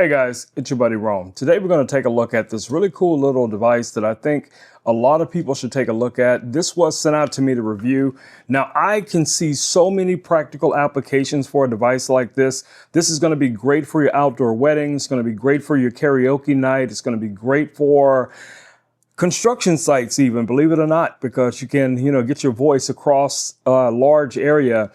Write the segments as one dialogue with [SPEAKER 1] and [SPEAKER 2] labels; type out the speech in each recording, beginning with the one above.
[SPEAKER 1] Hey guys, it's your buddy Rome. Today we're going to take a look at this really cool little device that I think a lot of people should take a look at. This was sent out to me to review. Now I can see so many practical applications for a device like this. This is going to be great for your outdoor weddings. It's going to be great for your karaoke night. It's going to be great for construction sites even, believe it or not, because you can, get your voice across a large area.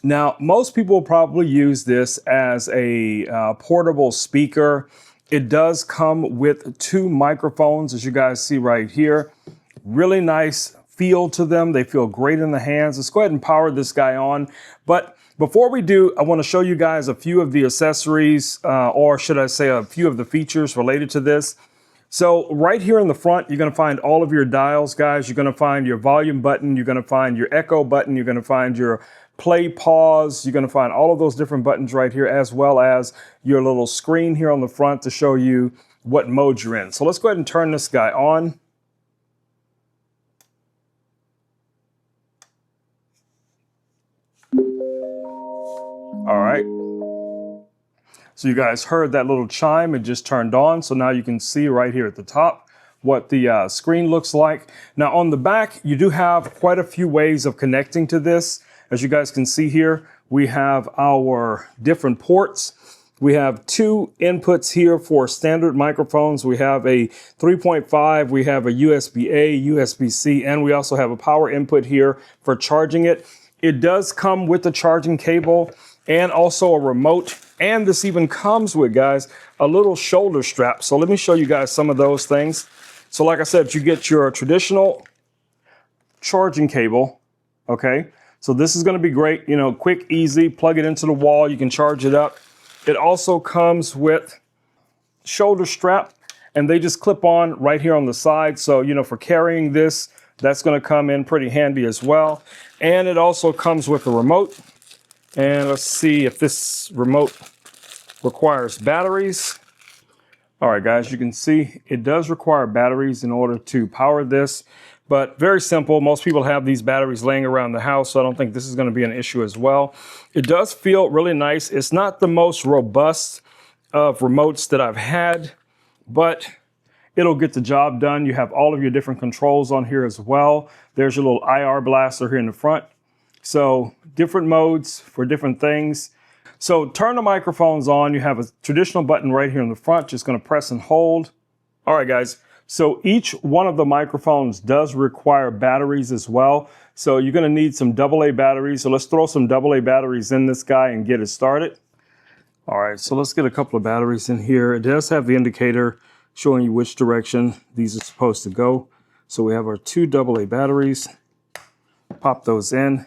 [SPEAKER 1] Now, most people probably use this as a portable speaker. It does come with two microphones, as you guys see right here. Really nice feel to them. They feel great in the hands. Let's go ahead and power this guy on. But before we do, I want to show you guys a few of the accessories, or should I say a few of the features related to this. So right here in the front, you're going to find all of your dials, guys. You're going to find your volume button. You're going to find your echo button. You're going to find your play, pause. You're going to find all of those different buttons right here, as well as your little screen here on the front to show you what mode you're in. So let's go ahead and turn this guy on. All right. So you guys heard that little chime. It just turned on. So now you can see right here at the top what the screen looks like. Now on the back, you do have quite a few ways of connecting to this. As you guys can see here, we have our different ports. We have two inputs here for standard microphones. We have a 3.5, we have a USB-A, USB-C, and we also have a power input here for charging it. It does come with a charging cable and also a remote. And this even comes with, guys, a little shoulder strap. So let me show you guys some of those things. So like I said, you get your traditional charging cable, okay? So this is going to be great, quick, easy, plug it into the wall. You can charge it up. It also comes with shoulder strap, and they just clip on right here on the side. So, for carrying this, that's going to come in pretty handy as well. And it also comes with a remote. And let's see if this remote requires batteries. All right, guys, you can see it does require batteries in order to power this. But very simple. Most people have these batteries laying around the house, so I don't think this is going to be an issue as well. It does feel really nice. It's not the most robust of remotes that I've had, but it'll get the job done. You have all of your different controls on here as well. There's your little IR blaster here in the front. So different modes for different things. So turn the microphones on. You have a traditional button right here in the front. Just going to press and hold. All right, guys. So each one of the microphones does require batteries as well. So you're going to need some AA batteries. So let's throw some AA batteries in this guy and get it started. All right, so let's get a couple of batteries in here. It does have the indicator showing you which direction these are supposed to go. So we have our two AA batteries. Pop those in.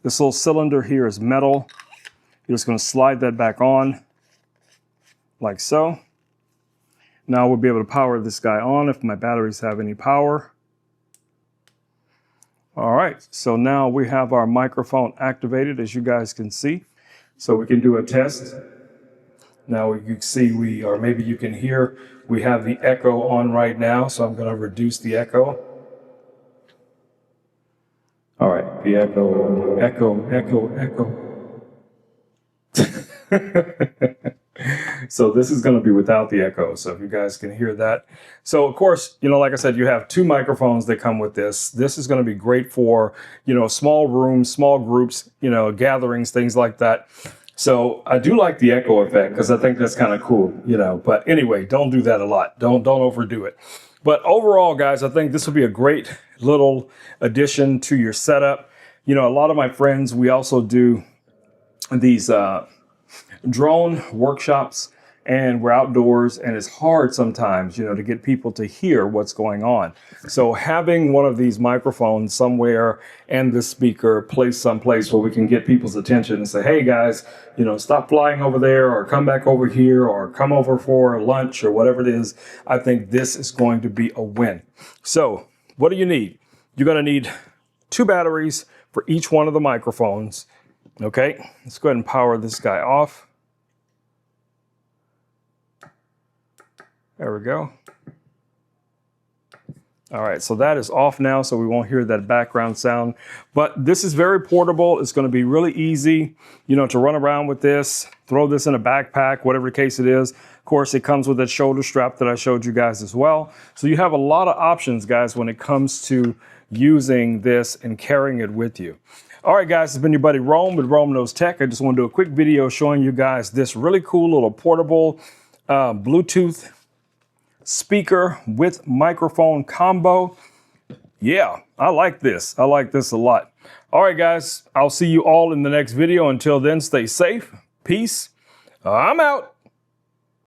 [SPEAKER 1] This little cylinder here is metal. You're just going to slide that back on like so. Now we'll be able to power this guy on if my batteries have any power. All right, so now we have our microphone activated, as you guys can see. So we can do a test. Now you can see or maybe you can hear, we have the echo on right now. So I'm going to reduce the echo. All right, the echo, echo. So this is going to be without the echo. So if you guys can hear that. So of course, like I said, you have two microphones that come with this. This is going to be great for, small rooms, small groups, gatherings, things like that. So I do like the echo effect because I think that's kind of cool, but anyway, don't do that a lot. Don't overdo it. But overall, guys, I think this will be a great little addition to your setup. A lot of my friends, we also do these drone workshops, and we're outdoors, and it's hard sometimes, to get people to hear what's going on. So having one of these microphones somewhere and the speaker placed someplace where we can get people's attention and say, hey guys, stop flying over there, or come back over here, or come over for lunch, or whatever it is, I think this is going to be a win. So what do you need? You're going to need two batteries for each one of the microphones. Okay, let's go ahead and power this guy off. There we go. All right, so that is off now, so we won't hear that background sound. But this is very portable. It's going to be really easy, you know, to run around with this, throw this in a backpack, whatever the case it is. Of course, it comes with a shoulder strap that I showed you guys as well. So you have a lot of options, guys, when it comes to using this and carrying it with you. All right, guys, it's been your buddy Rome with Rome Knows Tech. I just want to do a quick video showing you guys this really cool little portable Bluetooth speaker with microphone combo. Yeah, I like this. I like this a lot. All right, guys, I'll see you all in the next video. Until then, stay safe. Peace. I'm out.